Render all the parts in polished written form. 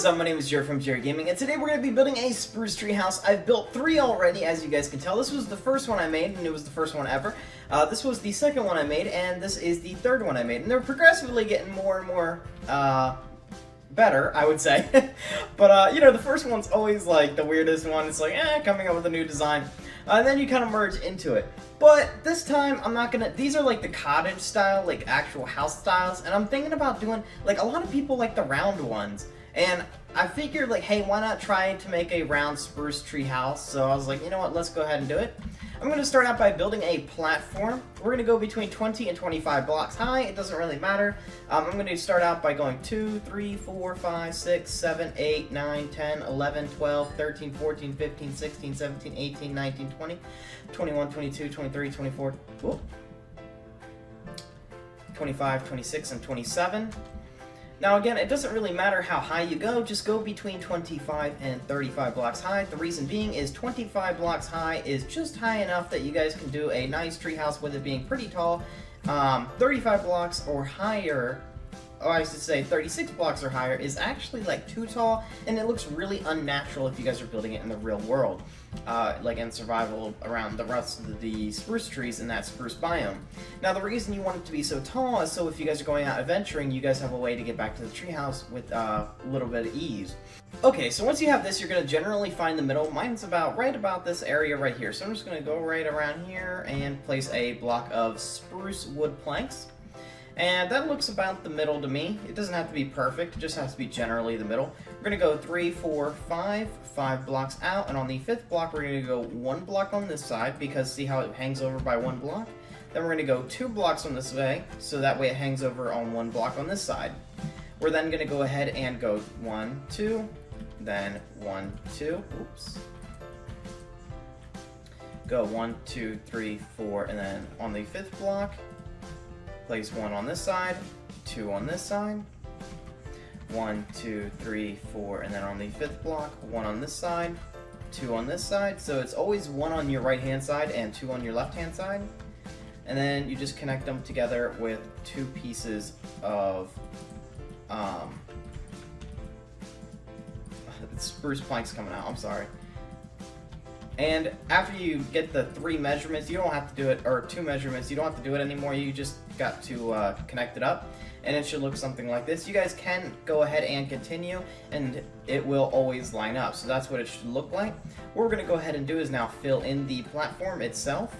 is up? My name is Jared from Jaridgaming, and today we're going to be building a Spruce TreeHouse. I've built 3 already, as you guys can tell. This was the first one I made, and it was the first one ever. This was the second one I made, and this is the third one I made. And they're progressively getting more and more, better, I would say. But, you know, the first one's always, like, the weirdest one. It's like, coming up with a new design. And then you kind of merge into it. But this time, I'm not gonna, these are like the cottage style, like actual house styles, and I'm thinking about doing, like, a lot of people like the round ones. And I figured, like, hey, why not try to make a round spruce tree house? So I was like, you know what, let's go ahead and do it. I'm going to start out by building a platform. We're going to go between 20 and 25 blocks high. It doesn't really matter. I'm going to start out by going 2, 3, 4, 5, 6, 7, 8, 9, 10, 11, 12, 13, 14, 15, 16, 17, 18, 19, 20, 21, 22, 23, 24, 25, 26, and 27. Now again, it doesn't really matter how high you go, just go between 25 and 35 blocks high. The reason being is 25 blocks high is just high enough that you guys can do a nice treehouse with it being pretty tall. 35 blocks or higher, or I should say 36 blocks or higher, is actually like too tall, and it looks really unnatural if you guys are building it in the real world. Like in survival around the rest of the spruce trees in that spruce biome. Now the reason you want it to be so tall is so if you guys are going out adventuring, you guys have a way to get back to the treehouse with a little bit of ease. Okay, so once you have this, you're going to generally find the middle. Mine's about right about this area right here. So I'm just going to go right around here and place a block of spruce wood planks. And that looks about the middle to me. It doesn't have to be perfect, it just has to be generally the middle. We're going to go 3, 4, 5 blocks out, and on the 5th block we're going to go 1 block on this side, because see how it hangs over by 1 block? Then we're going to go 2 blocks on this way, so that way it hangs over on 1 block on this side. We're then going to go ahead and go 1, 2, then 1, 2, oops. Go 1, 2, 3, 4, and then on the 5th block, place 1 on this side, 2 on this side, 1, 2, 3, 4, and then on the 5th block, 1 on this side, 2 on this side. So it's always 1 on your right hand side and 2 on your left hand side. And then you just connect them together with 2 pieces of spruce planks coming out, I'm sorry. And after you get the 3 measurements, you don't have to do it, or 2 measurements, you don't have to do it anymore, you just got to connect it up, and it should look something like this. You guys can go ahead and continue, and it will always line up, so that's what it should look like. What we're going to go ahead and do is now fill in the platform itself.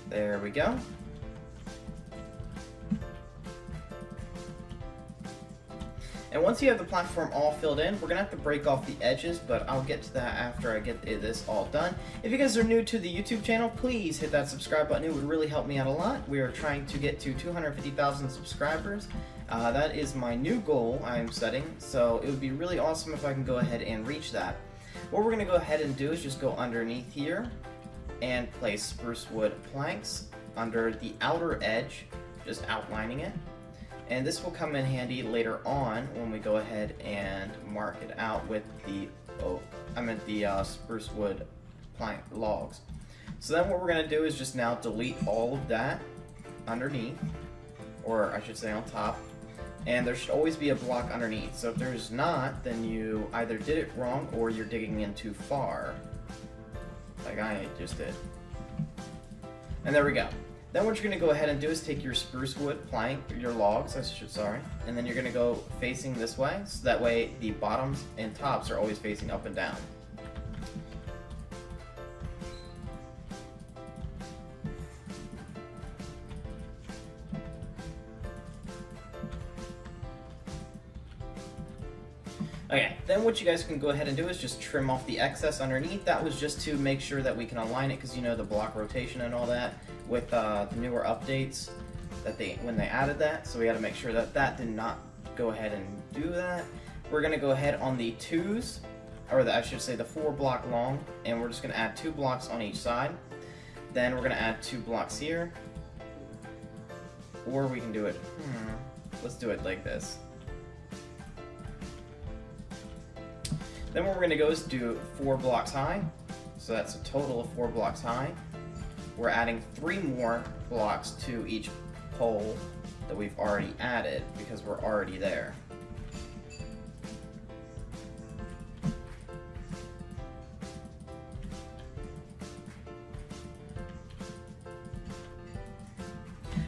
There we go. And once you have the platform all filled in, we're going to have to break off the edges, but I'll get to that after I get this all done. If you guys are new to the YouTube channel, please hit that subscribe button. It would really help me out a lot. We are trying to get to 250,000 subscribers. That is my new goal I'm setting, so it would be really awesome if I can go ahead and reach that. What we're going to go ahead and do is just go underneath here and place spruce wood planks under the outer edge, just outlining it. And this will come in handy later on when we go ahead and mark it out with the spruce wood plank logs. So then what we're going to do is just now delete all of that underneath, or I should say on top, and there should always be a block underneath. So if there's not, then you either did it wrong or you're digging in too far, like I just did. And there we go. Then what you're going to go ahead and do is take your spruce wood plank, your logs, and then you're going to go facing this way, so that way the bottoms and tops are always facing up and down. Okay, then what you guys can go ahead and do is just trim off the excess underneath. That was just to make sure that we can align it, because you know the block rotation and all that with the newer updates that when they added that. So we had to make sure that that did not go ahead and do that. We're going to go ahead on the 2s, or I should say the 4 block long, and we're just going to add 2 blocks on each side. Then we're going to add 2 blocks here, or we can do it, let's do it like this. Then what we're going to go is do 4 blocks high, so that's a total of 4 blocks high. We're adding 3 more blocks to each pole, that we've already added because we're already there.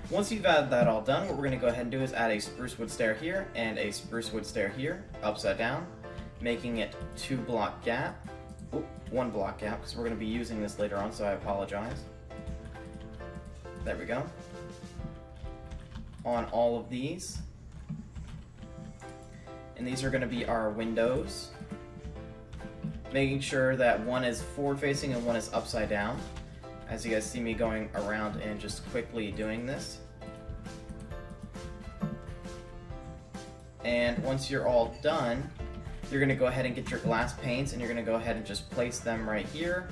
Once you've added that all done, what we're going to go ahead and do is add a spruce wood stair here and a spruce wood stair here, upside down, making it 2 block gap. Oop, 1 block gap, because we're going to be using this later on, so I apologize. There we go. On all of these. And these are going to be our windows. Making sure that one is forward facing and one is upside down. As you guys see me going around and just quickly doing this. And once you're all done, you're going to go ahead and get your glass panes and you're going to go ahead and just place them right here.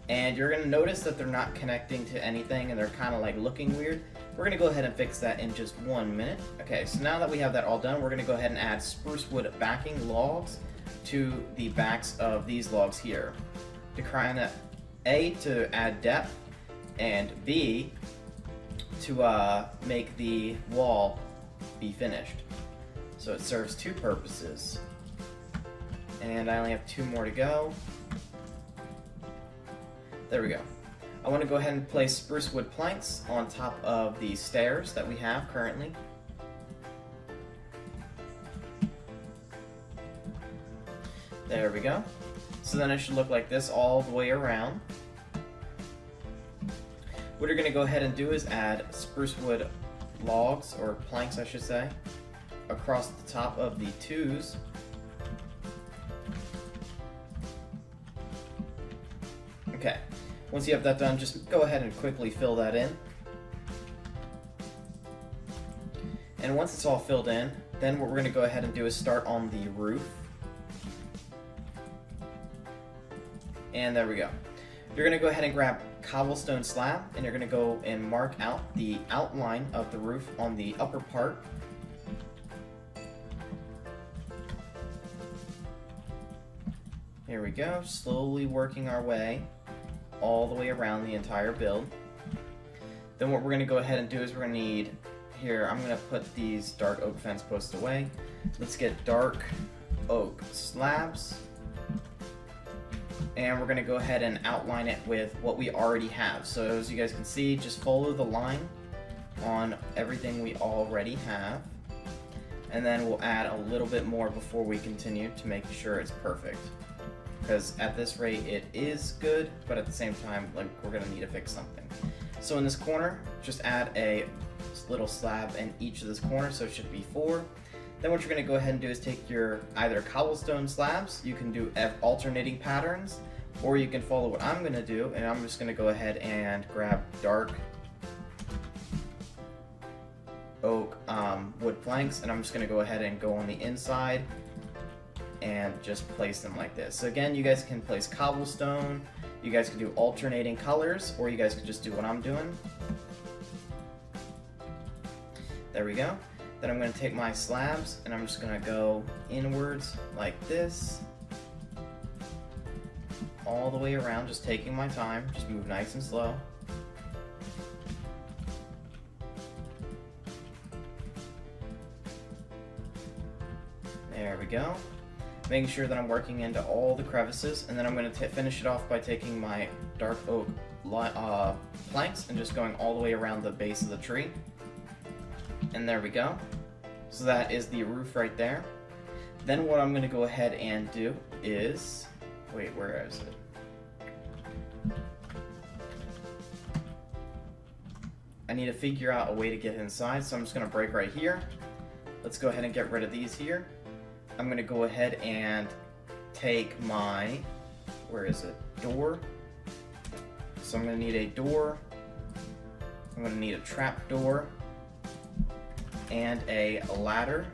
And you're going to notice that they're not connecting to anything and they're kind of like looking weird. We're going to go ahead and fix that in just 1 minute. Okay, so now that we have that all done, we're going to go ahead and add spruce wood backing logs to the backs of these logs here. To kind of A, to add depth, and B, to make the wall be finished. So it serves 2 purposes. And I only have 2 more to go. There we go. I want to go ahead and place spruce wood planks on top of the stairs that we have currently. There we go. So then it should look like this all the way around. What you're going to go ahead and do is add spruce wood logs, or planks I should say, across the top of the 2s. Okay, once you have that done, just go ahead and quickly fill that in. And once it's all filled in, then what we're going to go ahead and do is start on the roof. And there we go. You're going to go ahead and grab cobblestone slab, and you're going to go and mark out the outline of the roof on the upper part. Here we go, slowly working our way all the way around the entire build. Then what we're going to go ahead and do is we're going to need, here, I'm going to put these dark oak fence posts away. Let's get dark oak slabs. And we're going to go ahead and outline it with what we already have. So as you guys can see, just follow the line on everything we already have. And then we'll add a little bit more before we continue to make sure it's perfect. Because at this rate it is good, but at the same time, like, we're going to need to fix something. So in this corner, just add a little slab in each of this corner, so it should be 4. Then what you're going to go ahead and do is take your either cobblestone slabs, you can do alternating patterns, or you can follow what I'm going to do, and I'm just going to go ahead and grab dark oak wood planks, and I'm just going to go ahead and go on the inside and just place them like this. So again, you guys can place cobblestone, you guys can do alternating colors, or you guys can just do what I'm doing. There we go. Then I'm going to take my slabs and I'm just going to go inwards like this. All the way around, just taking my time, just move nice and slow. There we go. Making sure that I'm working into all the crevices, and then I'm going to finish it off by taking my dark oak planks and just going all the way around the base of the tree. And there we go. So that is the roof right there. Then what I'm going to go ahead and do is... Wait, where is it? I need to figure out a way to get inside, so I'm just going to break right here. Let's go ahead and get rid of these here. I'm going to go ahead and take my... Where is it? Door. So I'm going to need a door. I'm going to need a trap door. And a ladder,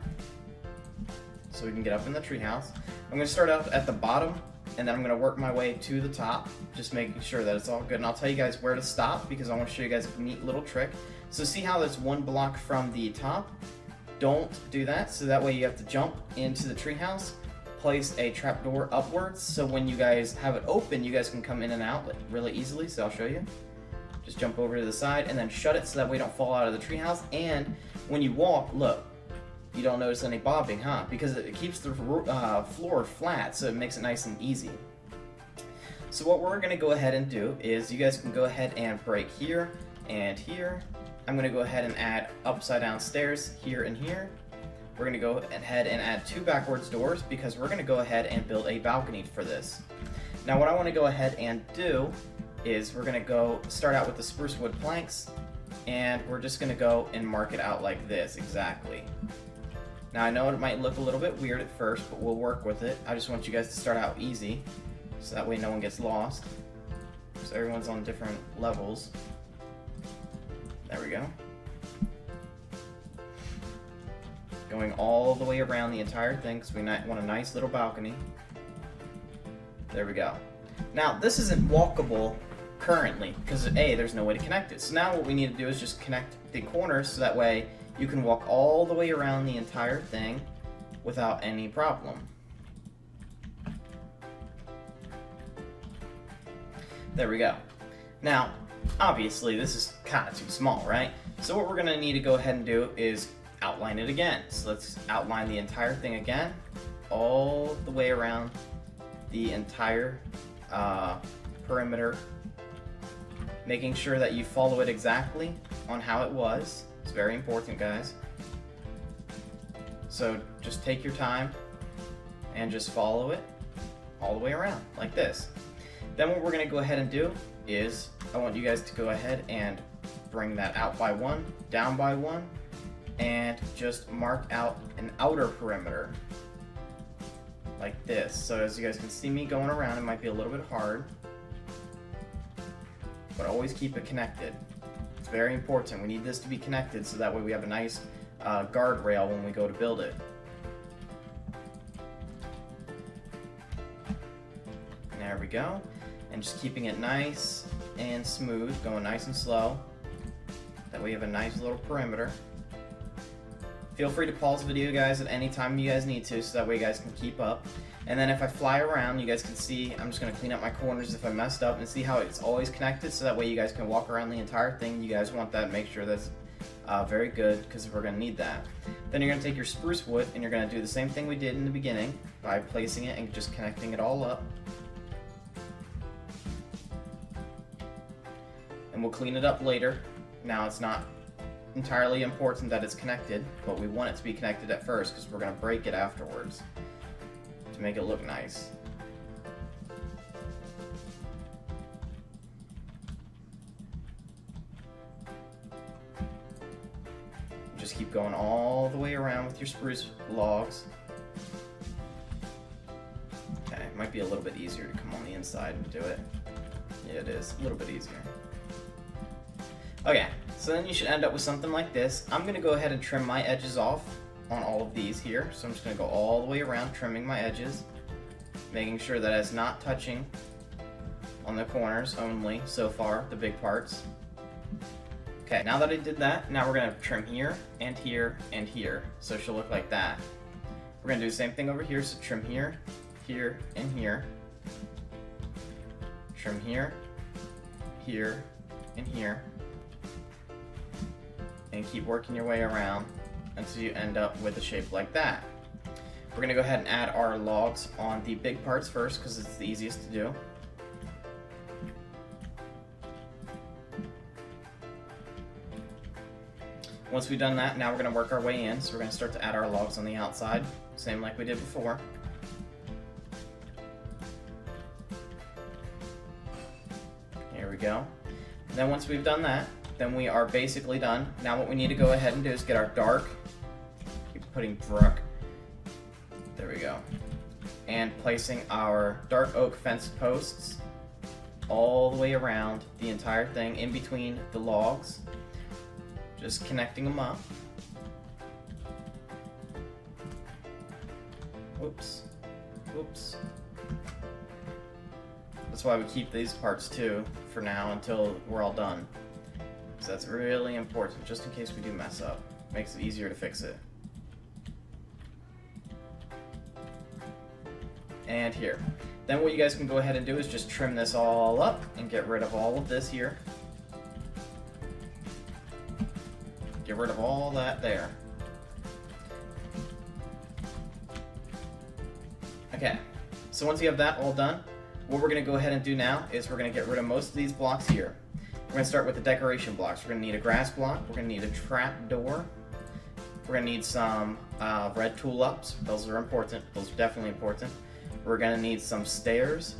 so we can get up in the treehouse. I'm going to start out at the bottom, and then I'm going to work my way to the top, just making sure that it's all good. And I'll tell you guys where to stop, because I want to show you guys a neat little trick. So see how there's 1 block from the top? Don't do that, so that way you have to jump into the treehouse, place a trapdoor upwards, so when you guys have it open, you guys can come in and out really easily, so I'll show you. Just jump over to the side and then shut it so that way you don't fall out of the treehouse. And when you walk, look, you don't notice any bobbing, huh? Because it keeps the floor flat, so it makes it nice and easy. So what we're going to go ahead and do is you guys can go ahead and break here and here. I'm going to go ahead and add upside down stairs here and here. We're going to go ahead and add 2 backwards doors because we're going to go ahead and build a balcony for this. Now what I want to go ahead and do is we're going to go start out with the spruce wood planks, and we're just going to go and mark it out like this exactly. Now I know it might look a little bit weird at first, but we'll work with it. I just want you guys to start out easy, so that way no one gets lost. So everyone's on different levels. There we go. Going all the way around the entire thing because we want a nice little balcony. There we go. Now this isn't walkable currently because A, there's no way to connect it. So now what we need to do is just connect the corners so that way you can walk all the way around the entire thing without any problem. There we go. Now, obviously this is kind of too small, right? So what we're going to need to go ahead and do is outline it again. So let's outline the entire thing again, all the way around the entire perimeter, making sure that you follow it exactly on how it was. It's very important, guys. So just take your time and just follow it all the way around like this. Then what we're going to go ahead and do is I want you guys to go ahead and bring that out by 1, down by 1, and just mark out an outer perimeter like this. So as you guys can see me going around, it might be a little bit hard, but always keep it connected. It's very important. We need this to be connected so that way we have a nice guardrail when we go to build it. There we go. And just keeping it nice and smooth, going nice and slow. That way you have a nice little perimeter. Feel free to pause the video, guys, at any time you guys need to, so that way you guys can keep up. And then if I fly around, you guys can see, I'm just going to clean up my corners if I messed up, and see how it's always connected, so that way you guys can walk around the entire thing. You guys want that, make sure that's very good, because we're going to need that. Then you're going to take your spruce wood, and you're going to do the same thing we did in the beginning, by placing it and just connecting it all up. And we'll clean it up later. Now it's not entirely important that it's connected, but we want it to be connected at first because we're going to break it afterwards to make it look nice. Just keep going all the way around with your spruce logs. Okay, it might be a little bit easier to come on the inside and do it. Yeah, it is a little bit easier. Okay, so then you should end up with something like this. I'm going to go ahead and trim my edges off on all of these here. So I'm just going to go all the way around trimming my edges, making sure that it's not touching on the corners only so far, the big parts. Okay, now that I did that, now we're going to trim here and here and here. So she'll look like that. We're going to do the same thing over here, so trim here, here, and here. Trim here, here, and here. And keep working your way around until you end up with a shape like that. We're going to go ahead and add our logs on the big parts first because it's the easiest to do. Once we've done that, now we're going to work our way in. So we're going to start to add our logs on the outside, same like we did before. Here we go. And then once we've done that, then we are basically done. Now what we need to go ahead and do is get our dark, keep putting dark, there we go, and placing our dark oak fence posts all the way around the entire thing in between the logs, just connecting them up. Whoops, whoops. That's why we keep these parts too for now until we're all done. So that's really important, just in case we do mess up. Makes it easier to fix it. And here. Then what you guys can go ahead and do is just trim this all up and get rid of all of this here. Get rid of all that there. Okay, so once you have that all done, what we're going to go ahead and do now is we're going to get rid of most of these blocks here. We're going to start with the decoration blocks. We're going to need a grass block. We're going to need a trap door. We're going to need some red tulips. Those are important. Those are definitely important. We're going to need some stairs.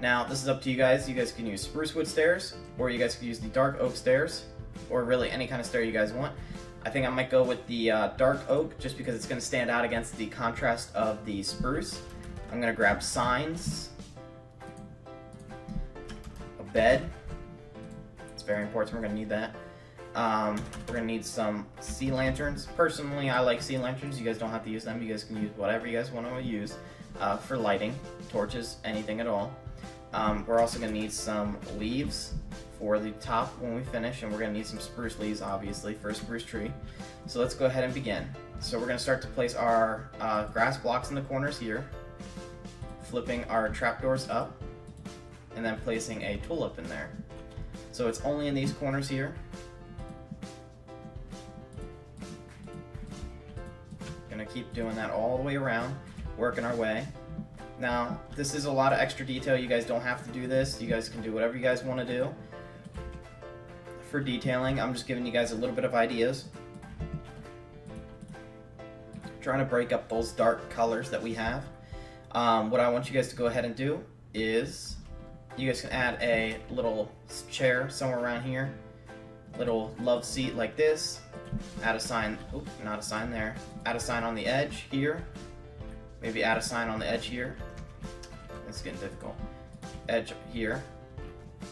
Now, this is up to you guys. You guys can use spruce wood stairs, or you guys can use the dark oak stairs, or really any kind of stair you guys want. I think I might go with the dark oak, just because it's going to stand out against the contrast of the spruce. I'm going to grab signs, a bed. It's very important. We're going to need that. We're going to need some sea lanterns. Personally, I like sea lanterns. You guys don't have to use them. You guys can use whatever you guys want to use for lighting, torches, anything at all. We're also going to need some leaves for the top when we finish, and we're going to need some spruce leaves, obviously, for a spruce tree. So let's go ahead and begin. So we're going to start to place our grass blocks in the corners here, flipping our trapdoors up, and then placing a tulip in there. So it's only in these corners here. Gonna keep doing that all the way around, working our way. Now, this is a lot of extra detail. You guys don't have to do this. You guys can do whatever you guys want to do. For detailing, I'm just giving you guys a little bit of ideas. Trying to break up those dark colors that we have. What I want you guys to go ahead and do is, you guys can add a little chair somewhere around here. Little love seat like this. Add a sign, oops, not a sign there. Add a sign on the edge here. Maybe add a sign on the edge here. It's getting difficult. Edge here.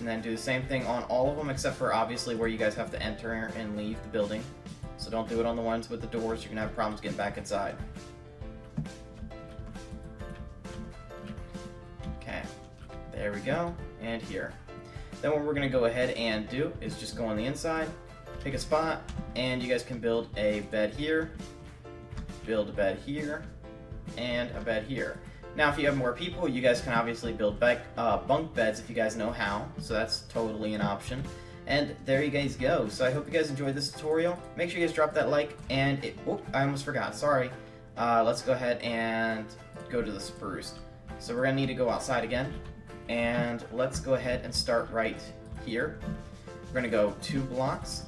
And then do the same thing on all of them, except for obviously where you guys have to enter and leave the building. So don't do it on the ones with the doors. You're going to have problems getting back inside. Okay. There we go. And here. Then what we're going to go ahead and do is just go on the inside, pick a spot, and you guys can build a bed here, build a bed here, and a bed here. Now, if you have more people, you guys can obviously build bunk beds if you guys know how, so that's totally an option. And there you guys go. So I hope you guys enjoyed this tutorial. Make sure you guys drop that like, and I almost forgot, sorry. Let's go ahead and go to the spruce. So we're gonna need to go outside again, and let's go ahead and start right here. We're gonna go 2 blocks,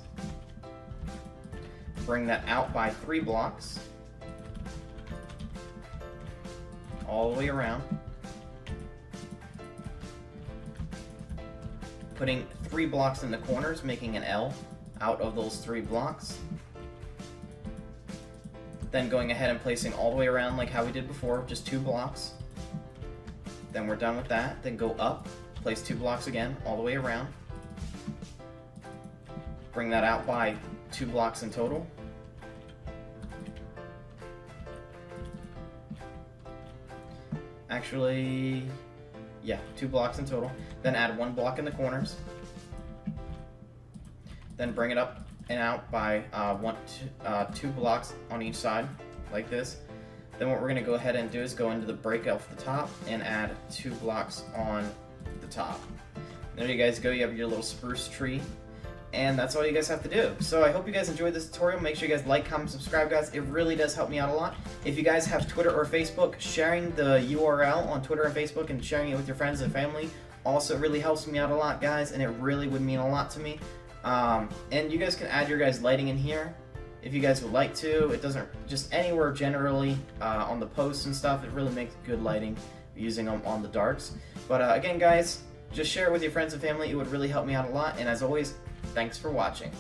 bring that out by 3 blocks, all the way around, putting 3 blocks in the corners, making an L out of those 3 blocks, then going ahead and placing all the way around like how we did before, just 2 blocks. Then we're done with that. Then go up, place 2 blocks again, all the way around, bring that out by 2 blocks in total. Actually, yeah, 2 blocks in total. Then add 1 block in the corners. Then bring it up and out by 2 blocks on each side, like this. Then what we're going to go ahead and do is go into the break off the top and add 2 blocks on the top. There you guys go, you have your little spruce tree. And that's all you guys have to do. So I hope you guys enjoyed this tutorial. Make sure you guys like, comment, subscribe, guys. It really does help me out a lot. If you guys have Twitter or Facebook, sharing the URL on Twitter and Facebook and sharing it with your friends and family also really helps me out a lot, guys, and it really would mean a lot to me. And you guys can add your guys' lighting in here if you guys would like to. It doesn't, just anywhere generally on the posts and stuff, it really makes good lighting using them on the darks. But again, guys, just share it with your friends and family. It would really help me out a lot. And as always, thanks for watching.